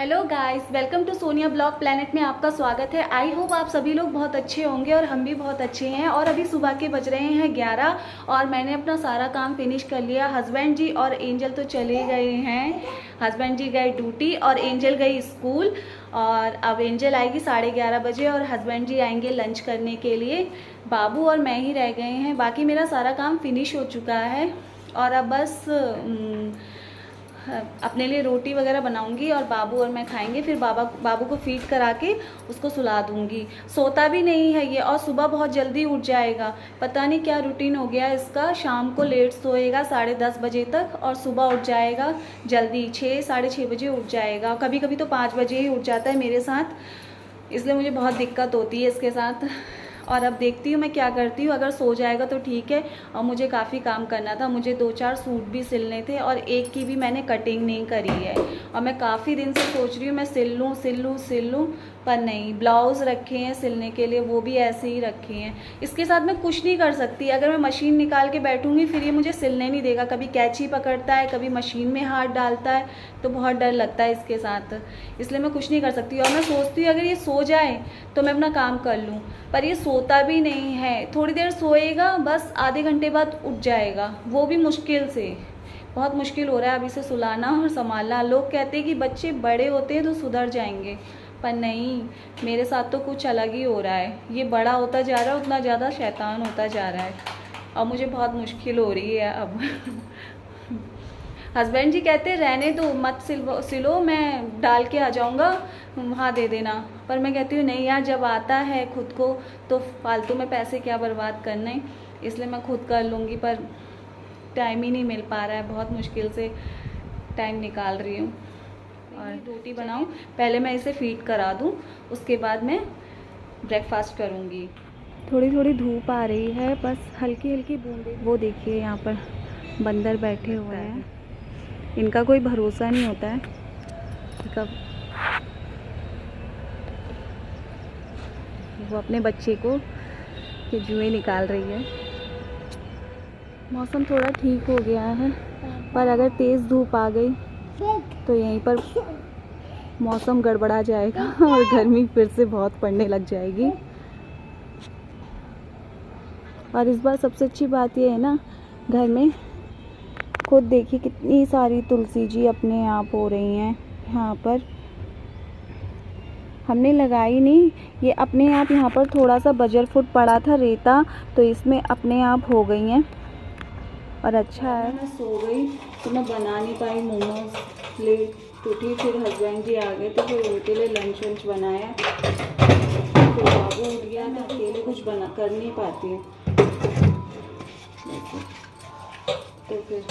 Hello guys, welcome to Sonia blog planet में आपका स्वागत है। आई होप आप सभी लोग बहुत अच्छे होंगे और हम भी बहुत अच्छे हैं। और अभी सुबह के बज रहे हैं 11 और मैंने अपना सारा काम फिनिश कर लिया। हस्बैंड जी और एंजल तो चले गए हैं। हस्बैंड जी गए ड्यूटी और एंजल गई स्कूल। और अब एंजल आएगी 11:30 बजे और हस्बैंड जी आएंगे लंच करने के लिए। बाबू और मैं ही रह गए हैं, बाकी मेरा सारा काम फिनिश हो चुका है। और अब बस अपने लिए रोटी वगैरह बनाऊंगी और बाबू और मैं खाएंगे। फिर बाबू को फीड करा के उसको सुला दूंगी। सोता भी नहीं है ये और सुबह बहुत जल्दी उठ जाएगा। पता नहीं क्या रूटीन हो गया इसका, शाम को लेट सोएगा 10:30 बजे तक और सुबह उठ जाएगा जल्दी 6 साढ़े 6 बजे उठ जाएगा। कभी कभी तो 5 बजे ही उठ जाता है मेरे साथ, इसलिए मुझे बहुत दिक्कत होती है इसके साथ। और अब देखती हूँ मैं क्या करती हूँ, अगर सो जाएगा तो ठीक है। और मुझे काफ़ी काम करना था, मुझे 2-4 सूट भी सिलने थे और एक की भी मैंने कटिंग नहीं करी है। और मैं काफ़ी दिन से सोच रही हूँ मैं सिल लूँ, पर नहीं। ब्लाउज़ रखे हैं सिलने के लिए, वो भी ऐसे ही रखे हैं। इसके साथ मैं कुछ नहीं कर सकती, अगर मैं मशीन निकाल के बैठूँगी फिर ये मुझे सिलने नहीं देगा। कभी कैंची पकड़ता है, कभी मशीन में हाथ डालता है, तो बहुत डर लगता है इसके साथ, इसलिए मैं कुछ नहीं कर सकती। और मैं सोचती हूँ अगर ये सो जाए तो मैं अपना काम कर लूँ, पर ये सोता भी नहीं है। थोड़ी देर सोएगा, बस आधे घंटे बाद उठ जाएगा, वो भी मुश्किल से। बहुत मुश्किल हो रहा है अभी से सुलाना और संभालना। लोग कहते हैं कि बच्चे बड़े होते हैं तो सुधर जाएंगे, पर नहीं, मेरे साथ तो कुछ अलग ही हो रहा है। ये बड़ा होता जा रहा है, उतना ज़्यादा शैतान होता जा रहा है और मुझे बहुत मुश्किल हो रही है अब। हस्बैंड जी कहते रहने दो, मत सिलो, मैं डाल के आ जाऊँगा, वहाँ दे देना। पर मैं कहती हूँ नहीं यार, जब आता है खुद को तो फालतू में पैसे क्या बर्बाद करने, इसलिए मैं खुद कर लूँगी। पर टाइम ही नहीं मिल पा रहा है, बहुत मुश्किल से टाइम निकाल रही हूँ। और रोटी बनाऊँ, पहले मैं इसे फीड करा दूँ, उसके बाद मैं ब्रेकफास्ट करूँगी। थोड़ी थोड़ी धूप आ रही है, बस हल्की हल्की बूंदें। वो देखिए यहाँ पर बंदर बैठे हुए हैं, इनका कोई भरोसा नहीं होता है कब। वो अपने बच्चे को के जुए निकाल रही है। मौसम थोड़ा ठीक हो गया है, पर अगर तेज़ धूप आ गई तो यहीं पर मौसम गड़बड़ा जाएगा और गर्मी फिर से बहुत पड़ने लग जाएगी। और इस बार सबसे अच्छी बात यह है ना, घर में खुद देखिए कितनी सारी तुलसी जी अपने आप हो रही हैं। यहाँ पर हमने लगाई नहीं, ये अपने आप यहाँ पर थोड़ा सा बजर फुट पड़ा था रेता, तो इसमें अपने आप हो गई हैं और अच्छा है। मैं सो गई तो मैं बना नहीं पाई मोमोज, लेट उठी। फिर हस्बैंड जी आ गए तो फिर उनके लिए लंच वंच बनाया। फिर बाबू उठ गया, मैं अकेले कुछ कर नहीं पाती हूँ, तो फिर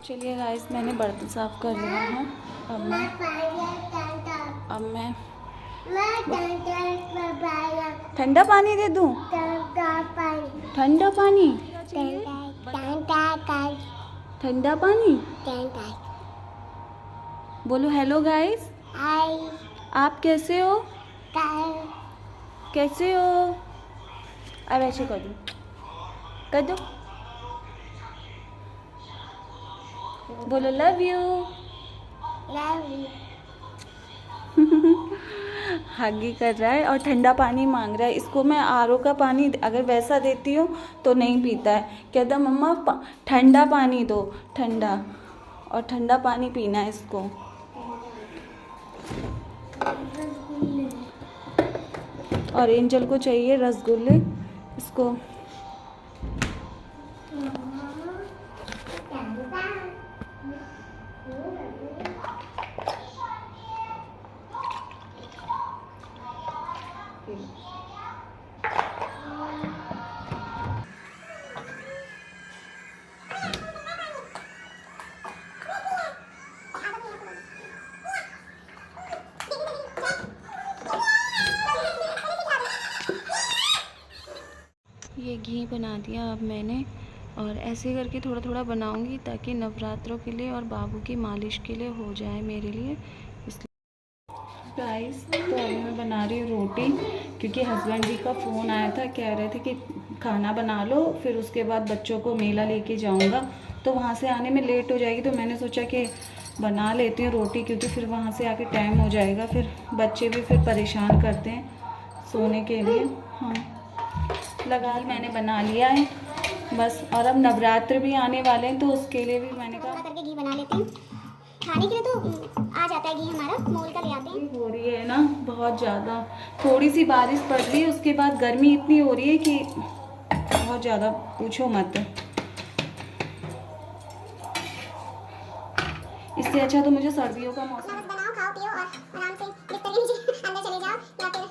चलिए गाइस, मैंने बर्तन साफ कर लिया है। अब मैं ठंडा पानी दे दूँ? ठंडा पानी, ठंडा पानी। बोलो हेलो गाइस। हाय, आप कैसे हो? कैसे हो? अब ऐसे कर दो, कर दो। बोलो लव यू। हगी कर रहा है और ठंडा पानी मांग रहा है। इसको मैं आरओ का पानी अगर वैसा देती हूँ तो नहीं पीता है, कहता मम्मा ठंडा पानी दो, ठंडा। और ठंडा पानी पीना है इसको। और एंजल को चाहिए रसगुल्ले, इसको। ये घी बना दिया अब मैंने, और ऐसे करके थोड़ा थोड़ा बनाऊंगी ताकि नवरात्रों के लिए और बाबू की मालिश के लिए हो जाए मेरे लिए। इसलिए गाइस तो अभी मैं बना रही हूँ रोटी, क्योंकि हस्बैंड जी का फ़ोन आया था, कह रहे थे कि खाना बना लो, फिर उसके बाद बच्चों को मेला लेके जाऊँगा, तो वहाँ से आने में लेट हो जाएगी, तो मैंने सोचा कि बना लेती हूँ रोटी, क्योंकि फिर वहाँ से आके टाइम हो जाएगा, फिर बच्चे भी फिर परेशान करते हैं सोने के लिए। हाँ, लगा मैंने बना लिया है बस। और अब नवरात्र भी आने वाले हैं, तो उसके लिए भी मैंने कहा करके घी बना लेते हैं। खाने के लिए तो आ जाता है घी, हमारा मोल कर ले आते हैं। हो रही है ना बहुत ज़्यादा, थोड़ी सी बारिश पड़ रही है, उसके बाद गर्मी इतनी हो रही है कि बहुत ज़्यादा पूछो मत। इससे अच्छा तो मुझे सर्दियों का मौसम। बनाओ, खाओ, पियो और आराम से बिस्तर के नीचे अंदर चले जाओ, या फिर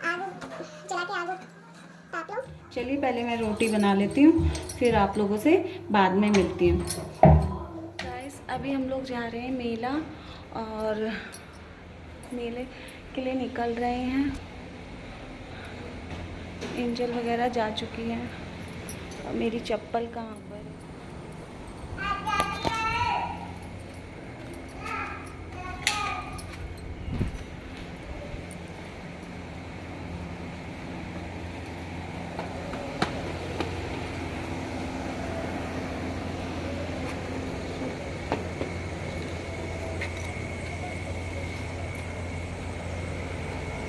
आग जला के आग ताप लो। चलिए पहले मैं रोटी बना लेती हूँ, फिर आप लोगों से बाद में मिलती हूँ। गाइस अभी हम लोग जा रहे हैं मेला, और मेले के लिए निकल रहे हैं। एंजल वगैरह जा चुकी हैं, और मेरी चप्पल कहाँ पर है?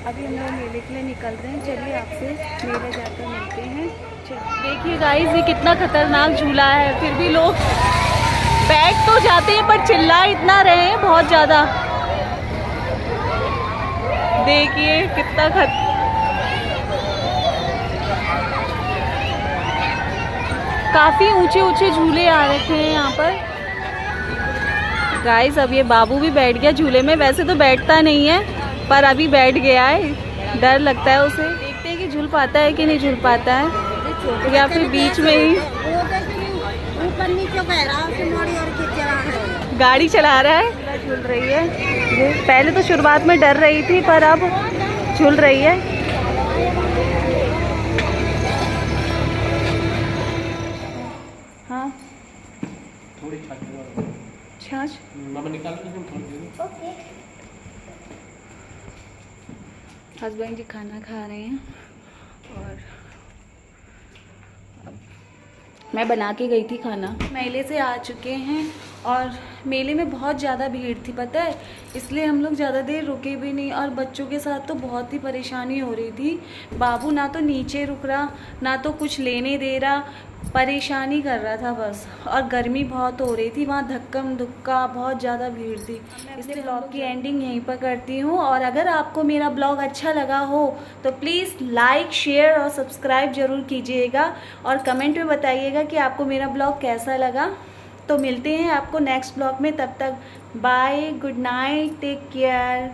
अभी हम लोग मेले के लिए निकल रहे हैं, चलिए आपसे मेले जाकर मिलते हैं। देखिए गाइस ये कितना खतरनाक झूला है, फिर भी लोग बैठ तो जाते हैं पर चिल्ला इतना रहे हैं बहुत ज़्यादा। देखिए कितना काफ़ी ऊंचे ऊंचे झूले आ रखे हैं यहाँ पर। गाइस अब ये बाबू भी बैठ गया झूले में, वैसे तो बैठता नहीं है पर अभी बैठ गया है, डर लगता है उसे। देखते हैं कि झूल पाता है कि नहीं झूल पाता है, या फिर बीच में ही ऊपर नीचे कह रहा है, गाड़ी चला रहा है। झूल रही है, पहले तो शुरुआत में डर रही थी पर अब झूल रही है। हाँ थोड़ी छाछ ओके। हस्बैंड जी खाना खा रहे हैं, और मैं बना के गई थी खाना। मेले से आ चुके हैं, और मेले में बहुत ज़्यादा भीड़ थी पता है, इसलिए हम लोग ज़्यादा देर रुके भी नहीं, और बच्चों के साथ तो बहुत ही परेशानी हो रही थी। बाबू ना तो नीचे रुक रहा, ना तो कुछ लेने दे रहा, परेशानी कर रहा था बस, और गर्मी बहुत हो रही थी, वहाँ धक्कम धुक्का बहुत ज़्यादा भीड़ थी। इसलिए ब्लॉग की एंडिंग यहीं पर करती हूँ, और अगर आपको मेरा ब्लॉग अच्छा लगा हो तो प्लीज़ लाइक शेयर और सब्सक्राइब ज़रूर कीजिएगा, और कमेंट में बताइएगा कि आपको मेरा ब्लॉग कैसा लगा। तो मिलते हैं आपको नेक्स्ट ब्लॉग में, तब तक bye, good night, take care.